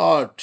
8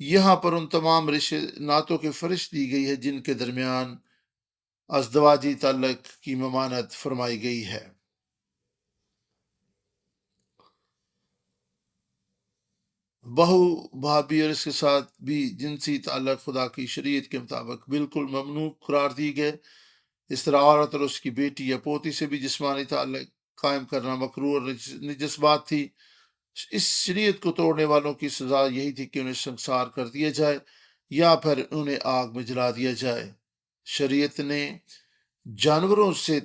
یہاں پر ان تمام رشتے ناتوں کی فہرست دی گئی ہے جن کے درمیان ازدواجی تعلق کی ممانعت فرمائی گئی ہے۔ بہو بھابھی اور اس کے ساتھ بھی جنسی تعلق خدا کی شریعت کے مطابق بالکل ممنوع قرار دی گئے۔ اس طرح عورت اور اس کی بیٹی یا پوتی سے بھی جسمانی تعلق قائم کرنا مکروہ اور نجس بات تھی۔ اس شریعت کو توڑنے والوں کی سزا یہی تھی کہ انہیں سنسار کر دیا جائے یا پھر انہیں آگ میں جلا دیا جائے۔ شریعت نے جانوروں سے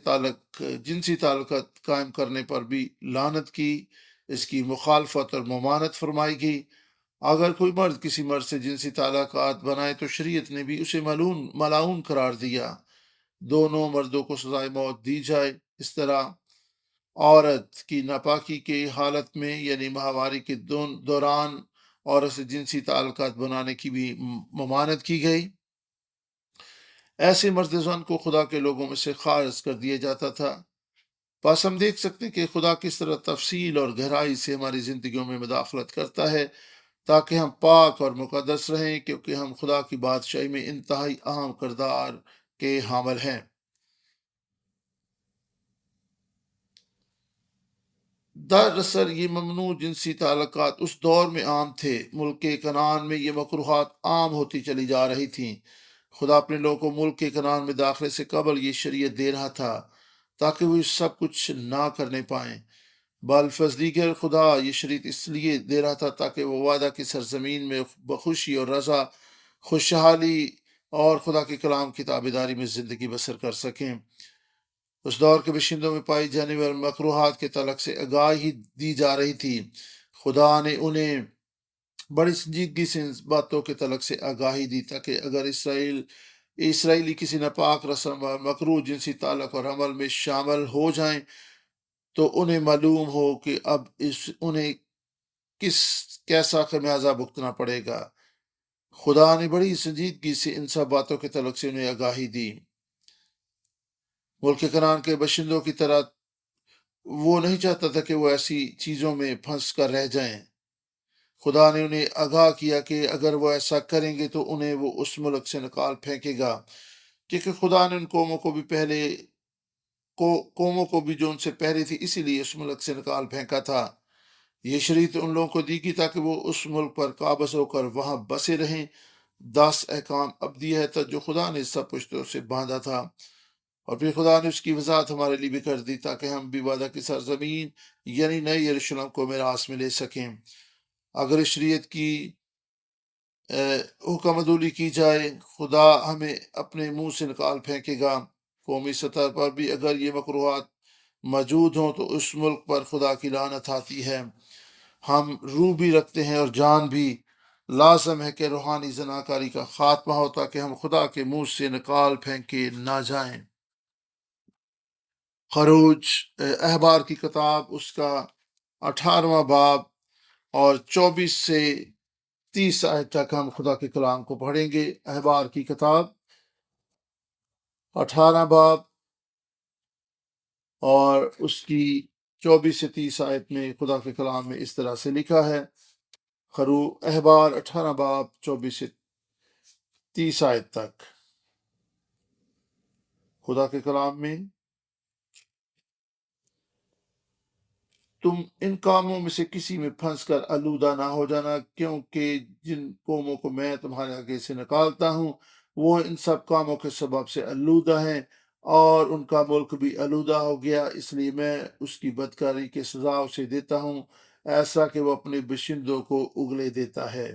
جنسی تعلقات قائم کرنے پر بھی لعنت کی، اس کی مخالفت اور ممانعت فرمائی گئی۔ اگر کوئی مرد کسی مرد سے جنسی تعلقات بنائے تو شریعت نے بھی اسے ملعون قرار دیا۔ دونوں مردوں کو سزائے موت دی جائے۔ اس طرح عورت کی ناپاکی کی حالت میں یعنی ماہواری کے دوران عورت سے جنسی تعلقات بنانے کی بھی ممانعت کی گئی۔ ایسے مرد زن کو خدا کے لوگوں میں سے خارج کر دیا جاتا تھا۔ بس ہم دیکھ سکتے ہیں کہ خدا کس طرح تفصیل اور گہرائی سے ہماری زندگیوں میں مداخلت کرتا ہے تاکہ ہم پاک اور مقدس رہیں، کیونکہ ہم خدا کی بادشاہی میں انتہائی اہم کردار کے حامل ہیں۔ دراصل یہ ممنوع جنسی تعلقات اس دور میں عام تھے۔ ملک کنعان میں یہ مکروہات عام ہوتی چلی جا رہی تھیں۔ خدا اپنے لوگوں کو ملک کنعان میں داخلے سے قبل یہ شریعت دے رہا تھا تاکہ وہ یہ سب کچھ نہ کرنے پائیں۔ بالفرض دیگر خدا یہ شریعت اس لیے دے رہا تھا تاکہ وہ وعدہ کی سرزمین میں بخوشی اور رضا، خوشحالی اور خدا کے کلام کی تابعداری میں زندگی بسر کر سکیں۔ اس دور کے باشندوں میں پائی جانے والے مکروہات کے تعلق سے آگاہی دی جا رہی تھی۔ خدا نے انہیں بڑی سنجیدگی سے ان باتوں کے تعلق سے آگاہی دی تاکہ اگر اسرائیلی کسی ناپاک رسم و مکروہ جنسی تعلق اور عمل میں شامل ہو جائیں تو انہیں معلوم ہو کہ اب انہیں کیسا خمیازہ بھگتنا پڑے گا۔ خدا نے بڑی سنجیدگی سے ان سب باتوں کے تعلق سے انہیں آگاہی دی۔ ملک کنعان کے باشندوں کی طرح وہ نہیں چاہتا تھا کہ وہ ایسی چیزوں میں پھنس کر رہ جائیں۔ خدا نے انہیں آگاہ کیا کہ اگر وہ ایسا کریں گے تو انہیں وہ اس ملک سے نکال پھینکے گا، کیونکہ خدا نے ان قوموں کو بھی جو ان سے پہلے تھی اسی لیے اس ملک سے نکال پھینکا تھا۔ یہ شریعت ان لوگوں کو دی گئی تاکہ وہ اس ملک پر قابض ہو کر وہاں بسے رہیں۔ 10 احکام ابدی ہے جو خدا نے سب پشتوں سے باندھا تھا، اور پھر خدا نے اس کی وضاحت ہمارے لیے بھی کر دی تاکہ ہم بھی وعدہ کی سرزمین یعنی نئی یروشلم کو میراث میں لے سکیں۔ اگر اس شریعت کی حکم عدولی کی جائے خدا ہمیں اپنے منہ سے نکال پھینکے گا۔ قومی سطح پر بھی اگر یہ مکروہات موجود ہوں تو اس ملک پر خدا کی لعنت آتی ہے۔ ہم روح بھی رکھتے ہیں اور جان بھی۔ لازم ہے کہ روحانی زناکاری کا خاتمہ ہو تاکہ ہم خدا کے منہ سے نکال پھینکے نہ جائیں۔ خروج احبار کی کتاب اس کا 18واں باب اور 24 سے 30 آیت تک ہم خدا کے کلام کو پڑھیں گے۔ احبار کی کتاب 18 باب اور اس کی 24 سے 30 آیت میں خدا کے کلام میں اس طرح سے لکھا ہے۔ احبار 18 باب 24 سے 30 آیت تک خدا کے کلام میں، تم ان کاموں میں سے کسی میں پھنس کر آلودہ نہ ہو جانا، کیونکہ جن قوموں کو میں تمہارے آگے سے نکالتا ہوں وہ ان سب کاموں کے سبب سے آلودہ ہیں، اور ان کا ملک بھی آلودہ ہو گیا، اس لیے میں اس کی بدکاری کی سزا اسے دیتا ہوں، ایسا کہ وہ اپنے باشندوں کو اگلے دیتا ہے۔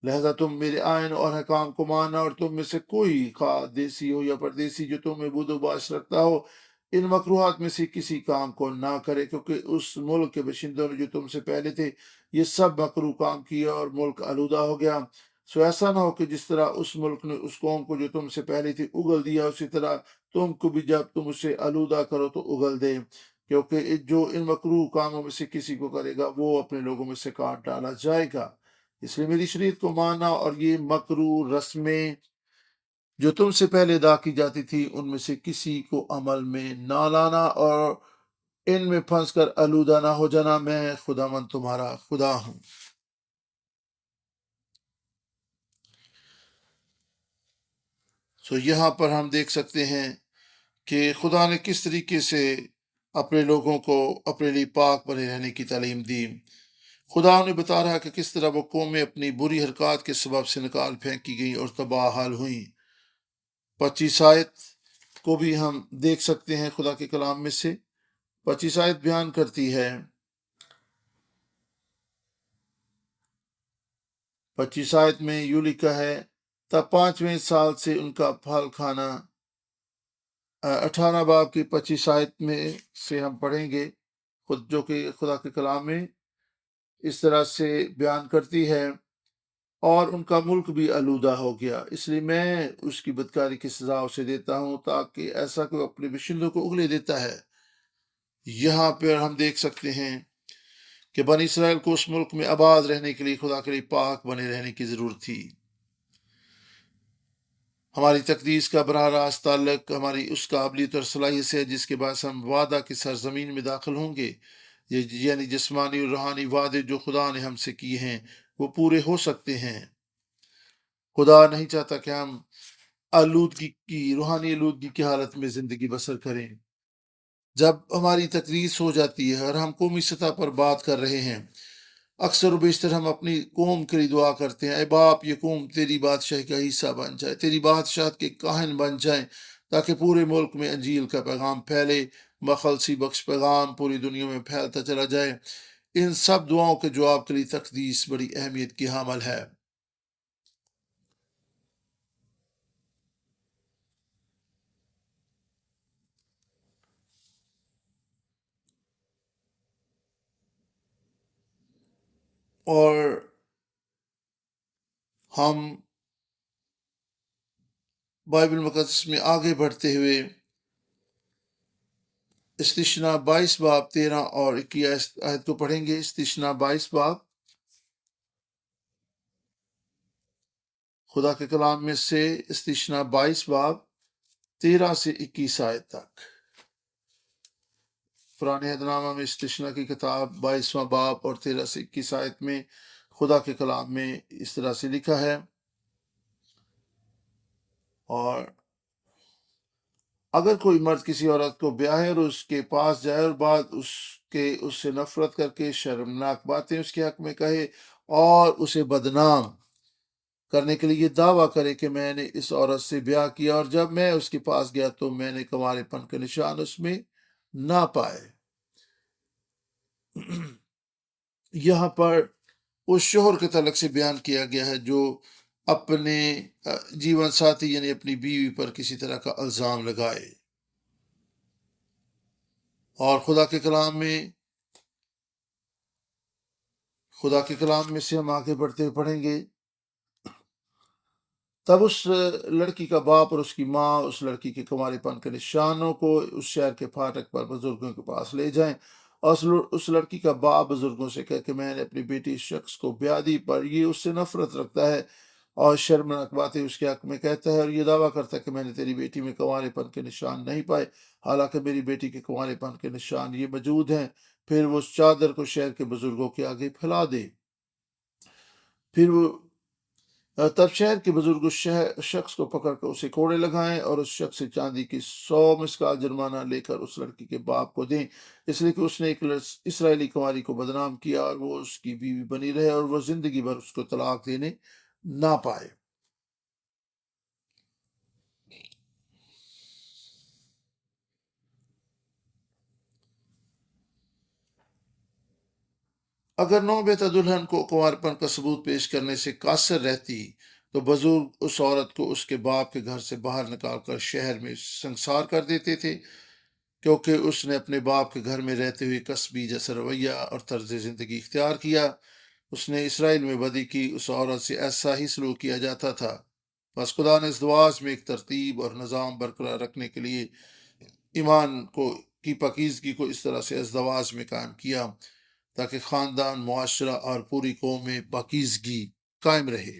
لہذا تم میرے آئین اور حکام کو ماننا، اور تم میں سے کوئی خواہ دیسی ہو یا پردیسی جو تم میں بود و باش رکھتا ہو ان مکروہات میں سے کسی کام کو نہ کرے، کیونکہ اس ملک کے باشندوں نے جو تم سے پہلے تھے یہ سب مکروہ کام کیے اور ملک آلودہ ہو گیا۔ سو ایسا نہ ہو کہ جس طرح اس ملک نے اس قوم کو جو تم سے پہلے تھی اگل دیا، اسی طرح تم کو بھی جب تم اسے آلودہ کرو تو اگل دے، کیونکہ جو ان مکروہ کاموں میں سے کسی کو کرے گا وہ اپنے لوگوں میں سے کاٹ ڈالا جائے گا۔ اس لیے میری شریعت کو ماننا اور یہ مکروہ رسمیں جو تم سے پہلے ادا کی جاتی تھی ان میں سے کسی کو عمل میں نہ لانا اور ان میں پھنس کر آلودہ نہ ہو جانا۔ میں خداوند تمہارا خدا ہوں۔ یہاں پر ہم دیکھ سکتے ہیں کہ خدا نے کس طریقے سے اپنے لوگوں کو اپنے لیے پاک بنے رہنے کی تعلیم دی۔ خدا نے بتا رہا کہ کس طرح وہ قومیں اپنی بری حرکات کے سبب سے نکال پھینکی گئیں اور تباہ حال ہوئیں۔ 25 آیت کو بھی ہم دیکھ سکتے ہیں خدا کے کلام میں سے۔ 25 آیت بیان کرتی ہے، 25 آیت میں یوں لکھا ہے، تب 5ویں سال سے ان کا پھل کھانا۔ 18 باب کی 25 آیت میں سے ہم پڑھیں گے، جو کہ خدا کے کلام میں اس طرح سے بیان کرتی ہے، اور ان کا ملک بھی آلودہ ہو گیا، اس لیے میں اس کی بدکاری کی سزا اسے دیتا ہوں، تاکہ ایسا کہ وہ اپنے باشندوں کو اگلے دیتا ہے۔ یہاں پر ہم دیکھ سکتے ہیں کہ بنی اسرائیل کو اس ملک میں آباد رہنے کے لیے خدا کے لیے پاک بنے رہنے کی ضرورت تھی۔ ہماری تقدیس کا براہ راست تعلق ہماری اس قابلیت اور صلاحیت سے ہے جس کے باعث ہم وعدہ کی سرزمین میں داخل ہوں گے، یعنی جسمانی اور روحانی وعدے جو خدا نے ہم سے کیے ہیں وہ پورے ہو سکتے ہیں۔ خدا نہیں چاہتا کہ ہم روحانی آلودگی کی حالت میں زندگی بسر کریں۔ جب ہماری تقدیس ہو جاتی ہے اور ہم قومی سطح پر بات کر رہے ہیں، اکثر و بیشتر ہم اپنی قوم کے لیے دعا کرتے ہیں، اے باپ یہ قوم تیری بادشاہی کا حصہ بن جائے، تیری بادشاہت کے کاہن بن جائیں، تاکہ پورے ملک میں انجیل کا پیغام پھیلے، مخلصی بخش پیغام پوری دنیا میں پھیلتا چلا جائے۔ ان سب دعاؤں کے جواب کے لیے تقدیس بڑی اہمیت کی حامل ہے۔ اور ہم بائبل مقدس میں آگے بڑھتے ہوئے استثنا 22 باب 13 اور 21 آیت کو پڑھیں گے۔ استثنا 22 باب، خدا کے کلام میں سے استثنا 22 باب 13 سے 21 آیت تک۔ پرانے عہد نامہ میں استثنا کی کتاب 22واں باب اور 13 سے 21 آیت میں خدا کے کلام میں اس طرح سے لکھا ہے، اور اگر کوئی مرد کسی عورت کو بیاہے اور اس کے پاس جائے اور بعد اس سے نفرت کر کے شرمناک باتیں اس کے حق میں کہے اور اسے بدنام کرنے کے لیے یہ دعویٰ کرے کہ میں نے اس عورت سے بیاہ کیا اور جب میں اس کے پاس گیا تو میں نے کنوارے پن کے نشان اس میں نہ پائے۔ یہاں پر اس شوہر کے تعلق سے بیان کیا گیا ہے جو اپنے جیون ساتھی یعنی اپنی بیوی پر کسی طرح کا الزام لگائے۔ اور خدا کے کلام میں سے ہم آگے بڑھتے ہوئے پڑھیں گے، تب اس لڑکی کا باپ اور اس کی ماں اس لڑکی کے کنوارے پن کے نشانوں کو اس شہر کے پھاٹک پر بزرگوں کے پاس لے جائیں، اور اس لڑکی کا باپ بزرگوں سے کہے کہ میں نے اپنی بیٹی اس شخص کو بیاہ دی، پر یہ اس سے نفرت رکھتا ہے اور شرمناک باتیں اس کے حق میں کہتا ہے اور یہ دعویٰ کرتا ہے کہ میں نے تیری بیٹی میں کنوارے پن کے نشان نہیں پائے، حالانکہ میری بیٹی کے کنوارے پن کے نشان یہ موجود ہیں۔ پھر وہ اس چادر کو شہر کے بزرگوں کے آگے پھیلا دے۔ تب شہر کے بزرگ اس شخص کو پکڑ کر اسے کوڑے لگائیں اور اس شخص سے چاندی کی 100 مسکال جرمانہ لے کر اس لڑکی کے باپ کو دیں، اس لیے کہ اس نے ایک اسرائیلی کنواری کو بدنام کیا اور وہ اس کی بیوی بنی رہے اور وہ زندگی بھر اس کو طلاق دینے نہ پائے۔ اگر نوبیتا دلہن کو کنوارپن کا ثبوت پیش کرنے سے قاصر رہتی تو بزرگ اس عورت کو اس کے باپ کے گھر سے باہر نکال کر شہر میں سنسار کر دیتے تھے، کیونکہ اس نے اپنے باپ کے گھر میں رہتے ہوئے قصبی جیسا رویہ اور طرز زندگی اختیار کیا۔ اس نے اسرائیل میں بدی کی، اس عورت سے ایسا ہی سلوک کیا جاتا تھا۔ بس خدا نے ازدواج میں ایک ترتیب اور نظام برقرار رکھنے کے لیے ایمان کی پاکیزگی کو اس طرح سے ازدواج میں قائم کیا تاکہ خاندان، معاشرہ اور پوری قوم میں پاکیزگی قائم رہے۔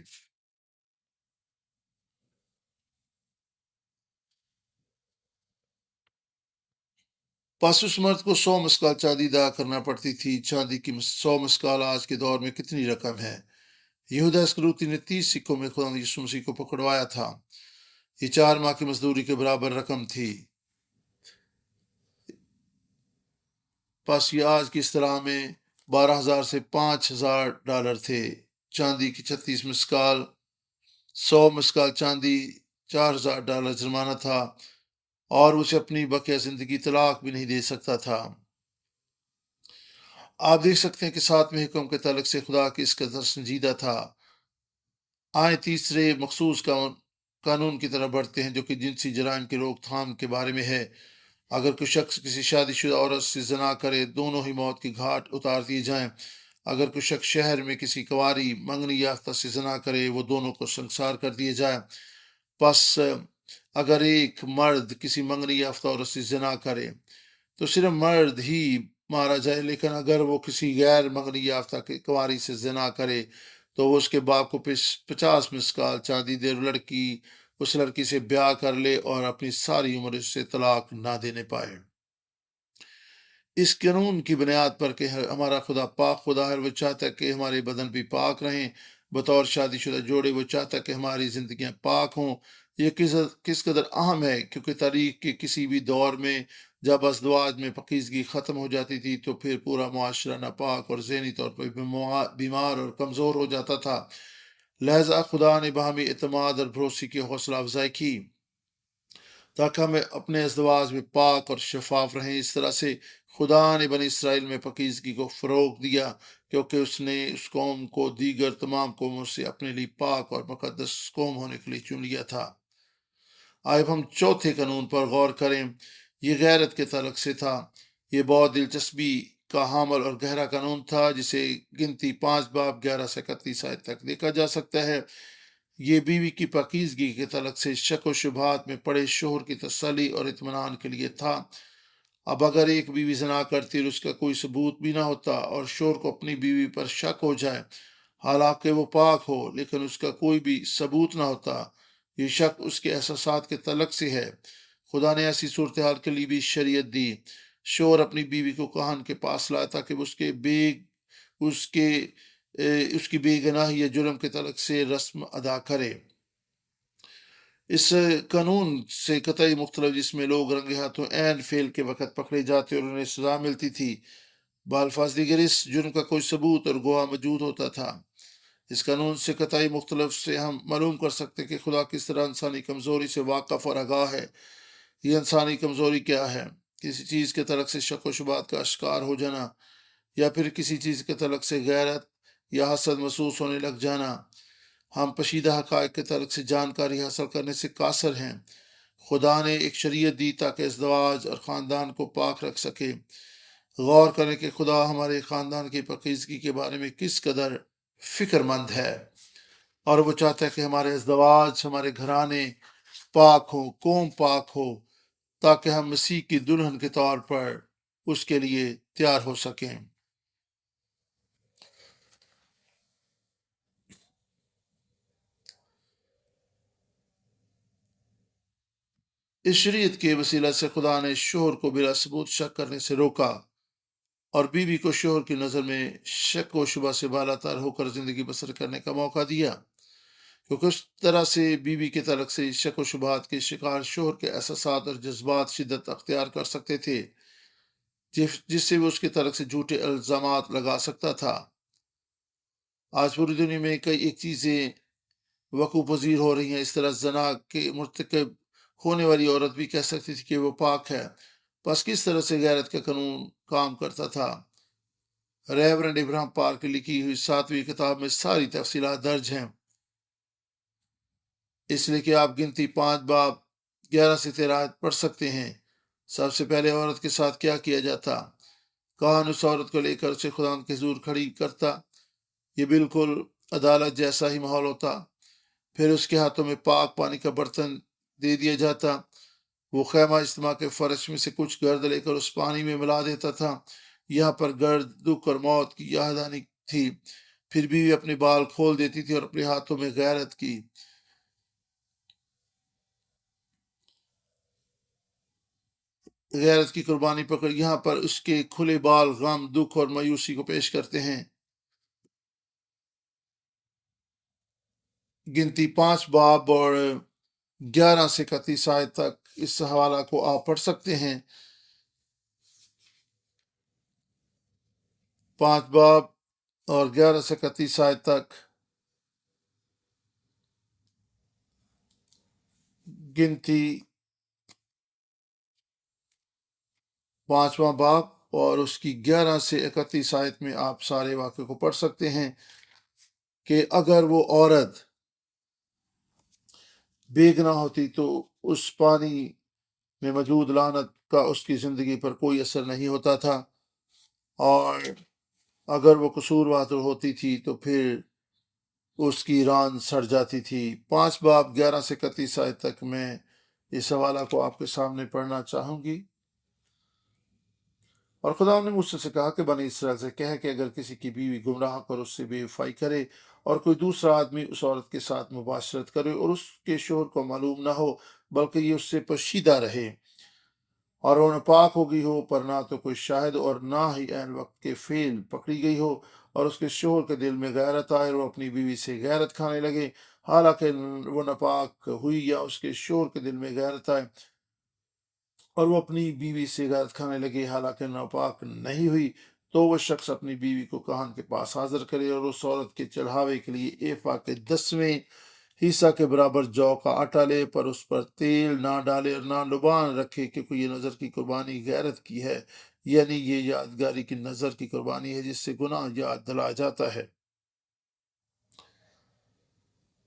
پس اس مرد کو 100 مسکال چاندی ادا کرنا پڑتی تھی۔ چاندی کی 100 مسکال آج کے دور میں کتنی رقم ہے؟ یہودا اسکروتی نے 30 سکوں میں خدا یسوع مسیح کو پکڑوایا تھا۔ یہ 4 ماہ کی مزدوری کے برابر رقم تھی۔ پس یہ آج کی اصطلاح میں 12,000 سے $5,000 تھے۔ چاندی کی 36 مسکال، 100 مسکال چاندی، $4,000 جرمانہ تھا، اور اسے اپنی بقیہ زندگی طلاق بھی نہیں دے سکتا تھا۔ آپ دیکھ سکتے ہیں کہ 7ویں حکم کے تعلق سے خدا کی اس قدر سنجیدہ تھا۔ آئیں تیسرے مخصوص قانون کی طرف بڑھتے ہیں، جو کہ جنسی جرائم کی روک تھام کے بارے میں ہے۔ اگر کوئی شخص کسی شادی شدہ عورت سے زنا کرے، دونوں ہی موت کی گھاٹ اتار دیے جائیں۔ اگر کوئی شخص شہر میں کسی کنواری منگنی یافتہ سے زنا کرے، وہ دونوں کو سنسار کر دیے جائیں۔ پس اگر ایک مرد کسی منگنی یافتہ عورت سے زنا کرے تو صرف مرد ہی مارا جائے، لیکن اگر وہ کسی غیر منگنی یافتہ کنواری سے زنا کرے تو وہ اس کے باپ کو 50 مسکال چاندی دے، لڑکی اس لڑکی سے بیاہ کر لے اور اپنی ساری عمر اس سے طلاق نہ دینے پائے۔ اس قانون کی بنیاد پر کہ ہمارا خدا پاک خدا ہے، وہ چاہتا ہے کہ ہمارے بدن بھی پاک رہیں۔ بطور شادی شدہ جوڑے وہ چاہتا ہے کہ ہماری زندگیاں پاک ہوں۔ یہ کس قدر اہم ہے، کیونکہ تاریخ کے کسی بھی دور میں جب ازدواج میں پاکیزگی ختم ہو جاتی تھی تو پھر پورا معاشرہ ناپاک اور ذہنی طور پر بیمار اور کمزور ہو جاتا تھا۔ لہذا خدا نے باہمی اعتماد اور بھروسے کی حوصلہ افزائی کی تاکہ ہمیں اپنے ازدواج میں پاک اور شفاف رہیں۔ اس طرح سے خدا نے بنی اسرائیل میں پاکیزگی کو فروغ دیا، کیونکہ اس نے اس قوم کو دیگر تمام قوموں سے اپنے لیے پاک اور مقدس قوم ہونے کے لیے چن لیا تھا۔ آئے ہم چوتھے قانون پر غور کریں۔ یہ غیرت کے تعلق سے تھا۔ یہ بہت دلچسپی کا حامل اور گہرا قانون تھا، جسے گنتی 5 باب 11 سے 31 آیت تک دیکھا جا سکتا ہے۔ یہ بیوی کی پاکیزگی کے تعلق سے شک و شبہات میں پڑے شوہر کی تسلی اور اطمینان کے لیے تھا۔ اب اگر ایک بیوی زنا کرتی اور اس کا کوئی ثبوت بھی نہ ہوتا اور شوہر کو اپنی بیوی پر شک ہو جائے، حالانکہ وہ پاک ہو، لیکن اس کا کوئی بھی ثبوت نہ ہوتا، یہ شک اس کے احساسات کے تعلق سے ہے۔ خدا نے ایسی صورتحال کے لیے بھی شریعت دی۔ شوہر اپنی بیوی کو کاہن کے پاس لائے تاکہ وہ اس کی بے گناہی یا جرم کے تعلق سے رسم ادا کرے۔ اس قانون سے قطعی مختلف، جس میں لوگ رنگے ہاتھوں عین فعل کے وقت پکڑے جاتے اور انہیں سزا ملتی تھی، بالفاظ دیگر اس جرم کا کوئی ثبوت اور گواہ موجود ہوتا تھا۔ اس قانون سے قطعی مختلف سے ہم معلوم کر سکتے کہ خدا کس طرح انسانی کمزوری سے واقف اور آگاہ ہے۔ یہ انسانی کمزوری کیا ہے؟ کسی چیز کے تعلق سے شک و شبہات کا شکار ہو جانا، یا پھر کسی چیز کے تعلق سے غیرت یا حسد محسوس ہونے لگ جانا۔ ہم پشیدہ حقائق کے تعلق سے جانکاری حاصل کرنے سے قاصر ہیں۔ خدا نے ایک شریعت دی تاکہ ازدواج اور خاندان کو پاک رکھ سکے۔ غور کریں کہ خدا ہمارے خاندان کی پاکیزگی کے بارے میں کس قدر فکر مند ہے، اور وہ چاہتا ہے کہ ہمارے ازدواج، ہمارے گھرانے پاک ہوں، قوم پاک ہو، تاکہ ہم مسیح کی دلہن کے طور پر اس کے لیے تیار ہو سکیں۔ اس شریعت کے وسیلہ سے خدا نے شوہر کو بلا ثبوت شک کرنے سے روکا، اور بیوی کو شوہر کی نظر میں شک و شبہ سے بالا تر ہو کر زندگی بسر کرنے کا موقع دیا، کیونکہ اس طرح سے بیوی کے تعلق سے شک و شبہات کے شکار شوہر کے احساسات اور جذبات شدت اختیار کر سکتے تھے، جس سے وہ اس کے تعلق سے جھوٹے الزامات لگا سکتا تھا۔ آج پوری دنیا میں کئی ایک چیزیں وقوع پذیر ہو رہی ہیں۔ اس طرح زنا کے مرتکب ہونے والی عورت بھی کہہ سکتی تھی کہ وہ پاک ہے۔ پس کس طرح سے غیرت کا قانون کام کرتا تھا؟ ریورنڈ ابراہم پارک کی لکھی ہوئی 7ویں کتاب میں ساری تفصیلات درج ہیں، اس لیے کہ آپ گنتی 5 باب 11 سے 13 آیت پڑھ سکتے ہیں۔ سب سے پہلے عورت کے ساتھ کیا کیا جاتا؟ کہان اس عورت کو لے کر اسے خدا کے حضور کھڑی کرتا۔ یہ بالکل عدالت جیسا ہی ماحول ہوتا۔ پھر اس کے ہاتھوں میں پاک پانی کا برتن دے دیا جاتا۔ وہ خیمہ اجتماع کے فرش میں سے کچھ گرد لے کر اس پانی میں ملا دیتا تھا۔ یہاں پر گرد دکھ اور موت کی یاددہانی تھی۔ پھر بیوی اپنے بال کھول دیتی تھی اور اپنے ہاتھوں میں غیرت کی قربانی پکڑ۔ یہاں پر اس کے کھلے بال غم، دکھ اور مایوسی کو پیش کرتے ہیں۔ گنتی 5 باب اور 11 سے 31 آیت تک اس حوالہ کو آپ پڑھ سکتے ہیں۔ 5 باب اور 11 سے 31 آیت تک گنتی 5واں باب اور اس کی 11 سے 31 آیت میں آپ سارے واقعے کو پڑھ سکتے ہیں کہ اگر وہ عورت بے گناہ ہوتی تو اس پانی میں موجود لعنت کا اس کی زندگی پر کوئی اثر نہیں ہوتا تھا، اور اگر وہ قصوروار ہوتی تھی تو پھر اس کی ران سڑ جاتی تھی۔ 5 باب 11 سے 31 آیت تک میں اس حوالہ کو آپ کے سامنے پڑھنا چاہوں گی۔ اور خدا نے مجھ سے کہا کہ بنی اسرائیل سے کہہ کہ اگر کسی کی بیوی گمراہ کر اس سے بے وفائی کرے اور کوئی دوسرا آدمی اس عورت کے ساتھ مباشرت کرے اور اس کے شوہر کو معلوم نہ ہو بلکہ یہ اس سے پوشیدہ رہے اور وہ ناپاک ہو گئی ہو، پر نہ تو کوئی شاہد اور نہ ہی عین وقت کے فعل پکڑی گئی ہو، اور اس کے شوہر کے دل میں غیرت آئے اور وہ اپنی بیوی سے غیرت کھانے لگے، حالانکہ وہ ناپاک ہوئی، یا اس کے شوہر کے دل میں غیرت آئے اور وہ اپنی بیوی سے غیرت کھانے لگے حالانکہ ناپاک نہیں ہوئی، تو وہ شخص اپنی بیوی کو کاہن کے پاس حاضر کرے اور اس عورت کے چڑھاوے کے لیے ایفا کے 10ویں حصہ کے برابر جو کا آٹا لے، پر اس پر تیل نہ ڈالے اور نہ لبان رکھے، کیونکہ یہ نظر کی قربانی غیرت کی ہے، یعنی یہ یادگاری کی نظر کی قربانی ہے جس سے گناہ یاد دلایا جاتا ہے۔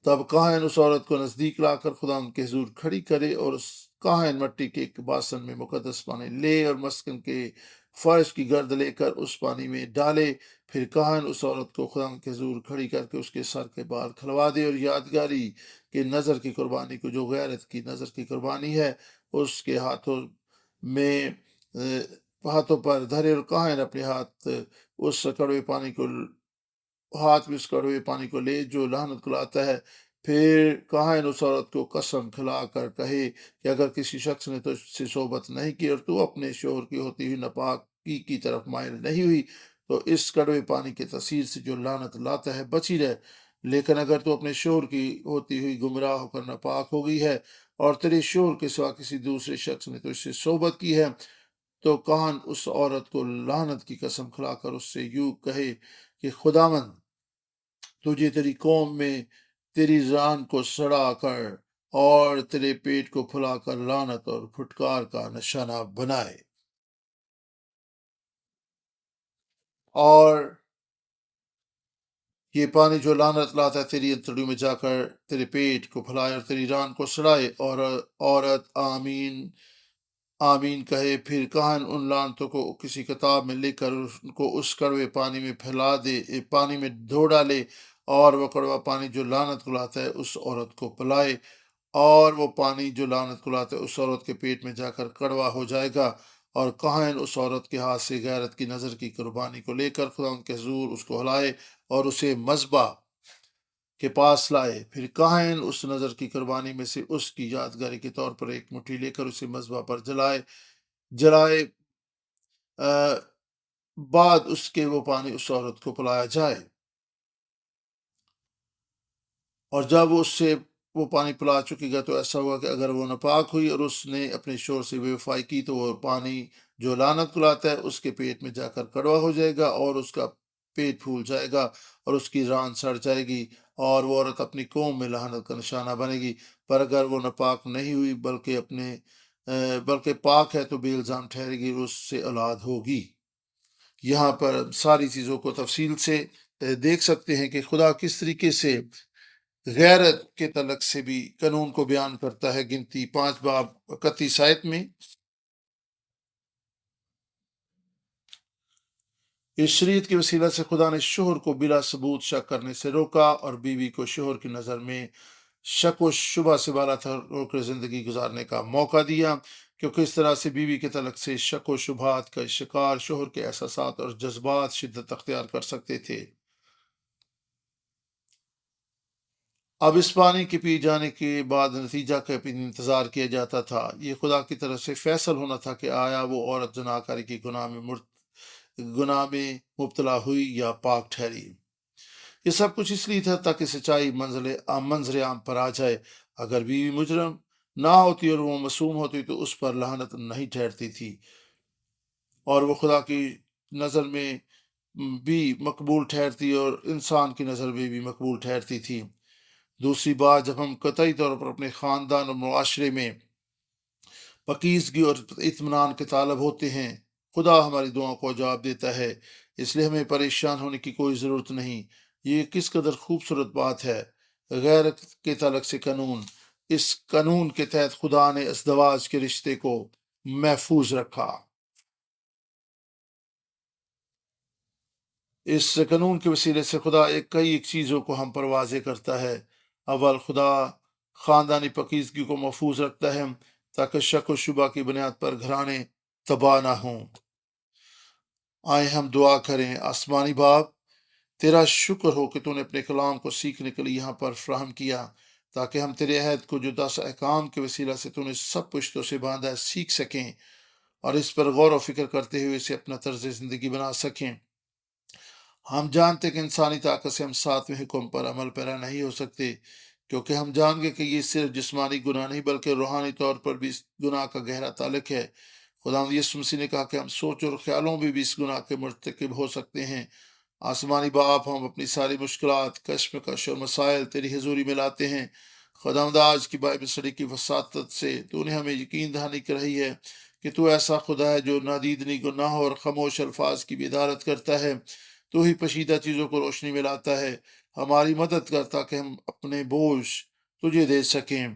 تب کاہن اس عورت کو نزدیک لا کر خدا کے حضور کھڑی کرے، اور اس کاہن مٹی کے ایک باسن میں مقدس پانی لے اور مسکن کے فرش کی گرد لے کر اس پانی میں ڈالے، پھر کاہن اس عورت کو خدا کے حضور کھڑی کر کے اس کے سر کے بال کھلوا دے اور یادگاری کے نظر کی قربانی کو جو غیرت کی نظر کی قربانی ہے اس کے میں ہاتھوں پر دھرے، اور کاہن اپنے اس کڑوے پانی کو ہاتھ میں اس کڑوے پانی کو لے جو لعنت کو لاتا ہے، پھر کاہن اس عورت کو قسم کھلا کر کہے کہ اگر کسی شخص نے تجھ سے صحبت نہیں کی اور تو اپنے شوہر کی ہوتی ہوئی ناپاکی کی طرف مائل نہیں ہوئی تو اس کڑوے پانی کے تاثیر سے جو لعنت لاتا ہے بچی رہے، لیکن اگر تو اپنے شوہر کی ہوتی ہوئی گمراہ ہو کر ناپاک ہو گئی ہے اور تیرے شوہر کے سوا کسی دوسرے شخص نے تجھ سے صحبت کی ہے، تو کاہن اس عورت کو لعنت کی قسم کھلا کر اس سے یوں کہے کہ خداوند تجھے تیری قوم میں تیری ران کو سڑا کر اور تیرے پیٹ کو پھلا کر لعنت اور پھٹکار کا نشانہ بنائے، اور یہ پانی جو لعنت لاتا ہے تیری انتڑیوں میں جا کر تیرے پیٹ کو پھلائے اور تیری ران کو سڑائے، اور عورت آمین آمین کہے۔ پھر کاہن ان لعنتوں کو کسی کتاب میں لکھ کر ان کو اس کڑوے پانی میں پھیلا دے، پانی میں دھو ڈالے، اور وہ کڑوا پانی جو لعنت کو لاتا ہے اس عورت کو پلائے، اور وہ پانی جو لعنت کو لاتا ہے اس عورت کے پیٹ میں جا کر کڑوا ہو جائے گا، اور کاہن اس عورت کے ہاتھ سے غیرت کی نظر کی قربانی کو لے کر خدا کے حضور اس کو ہلائے اور اسے مذبح کے پاس لائے، پھر کاہن اس نظر کی قربانی میں سے اس کی یادگاری کے طور پر ایک مٹھی لے کر اسے مذبح پر جلائے بعد اس کے وہ پانی اس عورت کو پلایا جائے، اور جب اس سے وہ پانی پلا چکے گا تو ایسا ہوا کہ اگر وہ ناپاک ہوئی اور اس نے اپنے شوہر سے بے وفائی کی تو وہ پانی جو لعنت کو لاتا ہے اس کے پیٹ میں جا کر کڑوا ہو جائے گا اور اس کا پیٹ پھول جائے گا اور اس کی ران سڑ جائے گی، اور وہ عورت اپنی قوم میں لعنت کا نشانہ بنے گی، پر اگر وہ ناپاک نہیں ہوئی بلکہ پاک ہے تو بے الزام ٹھہرے گی اور اس سے اولاد ہوگی۔ یہاں پر ساری چیزوں کو تفصیل سے دیکھ سکتے ہیں کہ خدا کس طریقے سے غیرت کے تعلق سے بھی قانون کو بیان کرتا ہے۔ گنتی 5 باب 31 آیت میں اس شریعت کے وسیلہ سے خدا نے شوہر کو بلا ثبوت شک کرنے سے روکا اور بیوی کو شوہر کی نظر میں شک و شبہ سے بالا تر رو کر زندگی گزارنے کا موقع دیا، کیونکہ اس طرح سے بیوی کے تعلق سے شک و شبہات کا شکار شوہر کے احساسات اور جذبات شدت اختیار کر سکتے تھے۔ اب اس پانی کے پی جانے کے بعد نتیجہ کا بھی انتظار کیا جاتا تھا۔ یہ خدا کی طرف سے فیصل ہونا تھا کہ آیا وہ عورت زناکاری کی گناہ میں مبتلا ہوئی یا پاک ٹھہری۔ یہ سب کچھ اس لیے تھا تاکہ سچائی منظر عام پر آ جائے۔ اگر بیوی مجرم نہ ہوتی اور وہ معصوم ہوتی تو اس پر لعنت نہیں ٹھہرتی تھی، اور وہ خدا کی نظر میں بھی مقبول ٹھہرتی اور انسان کی نظر میں بھی مقبول ٹھہرتی تھی۔ دوسری بات، جب ہم قطعی طور پر اپنے خاندان اور معاشرے میں پاکیزگی اور اطمینان کے طالب ہوتے ہیں، خدا ہماری دعاؤں کو جواب دیتا ہے، اس لیے ہمیں پریشان ہونے کی کوئی ضرورت نہیں۔ یہ کس قدر خوبصورت بات ہے! غیر کے تعلق سے قانون، اس قانون کے تحت خدا نے ازدواج کے رشتے کو محفوظ رکھا۔ اس قانون کے وسیلے سے خدا کئی ایک چیزوں کو ہم پر واضح کرتا ہے۔ اول، خدا خاندانی پاکیزگی کو محفوظ رکھتا ہے تاکہ شک و شبہ کی بنیاد پر گھرانے تباہ نہ ہوں۔ آئے ہم دعا کریں۔ آسمانی باپ، تیرا شکر ہو کہ تو نے اپنے کلام کو سیکھنے کے لیے یہاں پر فراہم کیا، تاکہ ہم تیرے عہد کو جو 10 احکام کے وسیلہ سے تو نے سب پشتوں سے باندھا ہے سیکھ سکیں، اور اس پر غور و فکر کرتے ہوئے اسے اپنا طرز زندگی بنا سکیں۔ ہم جانتے کہ انسانی طاقت سے ہم 7ویں حکم پر عمل پیرا نہیں ہو سکتے، کیونکہ ہم جان گے کہ یہ صرف جسمانی گناہ نہیں بلکہ روحانی طور پر بھی اس گناہ کا گہرا تعلق ہے۔ خداوند یسوع مسیح نے کہا کہ ہم سوچ اور خیالوں میں بھی اس گناہ کے مرتکب ہو سکتے ہیں۔ آسمانی باپ، ہم اپنی ساری مشکلات، کشمکش اور مسائل تیری حضوری میں لاتے ہیں۔ خداوند، آج کی بائبل اسٹڈی کی وساطت سے تو نے ہمیں یقین دہانی کرائی ہے کہ تو ایسا خدا ہے جو نادیدنی گناہ اور خاموش الفاظ کی بھی ادارت کرتا ہے۔ تو ہی پشیدہ چیزوں کو روشنی میں لاتا ہے۔ ہماری مدد کرتا کہ ہم اپنے بوجھ تجھے دے سکیں۔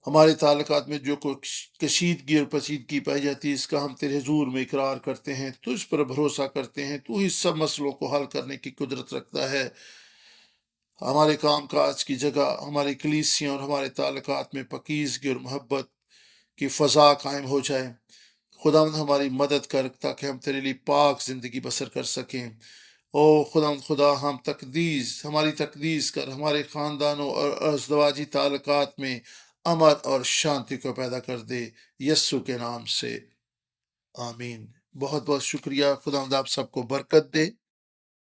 ہمارے تعلقات میں جو کوئی کشیدگی اور پیچیدگی پائی جاتی ہے، اس کا ہم تیرے حضور میں اقرار کرتے ہیں، تجھ پر بھروسہ کرتے ہیں۔ تو ہی سب مسئلوں کو حل کرنے کی قدرت رکھتا ہے۔ ہمارے کام کاج کی جگہ، ہماری کلیسیاں اور ہمارے تعلقات میں پاکیزگی اور محبت کی فضا قائم ہو جائے۔ خداوند، ہماری مدد کر تاکہ ہم تیرے لیے پاک زندگی بسر کر سکیں۔ او خداوند خدا، ہماری تقدیس کر، ہمارے خاندانوں اور ازدواجی تعلقات میں امن اور شانتی کو پیدا کر دے، یسوع کے نام سے، آمین۔ بہت بہت شکریہ۔ خداوند آپ سب کو برکت دے۔